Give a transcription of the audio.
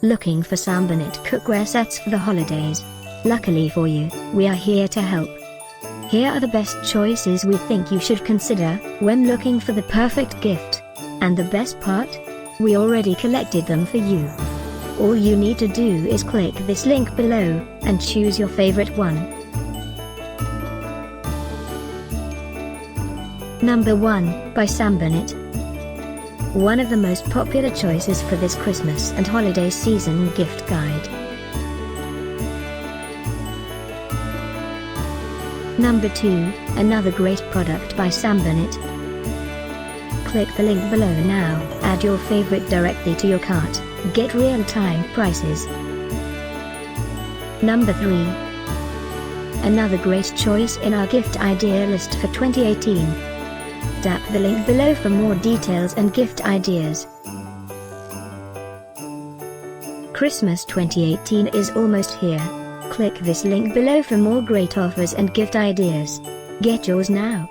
Looking for Sambonet cookware sets for the holidays? Luckily for you, we are here to help. Here are the best choices we think you should consider when looking for the perfect gift. And the best part? We already collected them for you. All you need to do is click this link below and choose your favorite one. Number 1, by Sambonet. One of the most popular choices for this Christmas and holiday season gift guide. Number 2, another great product by Sambonet. Click the link below now, add your favorite directly to your cart, get real-time prices. Number 3, another great choice in our gift idea list for 2018. Tap the link below for more details and gift ideas. Christmas 2018 is almost here. Click this link below for more great offers and gift ideas. Get yours now.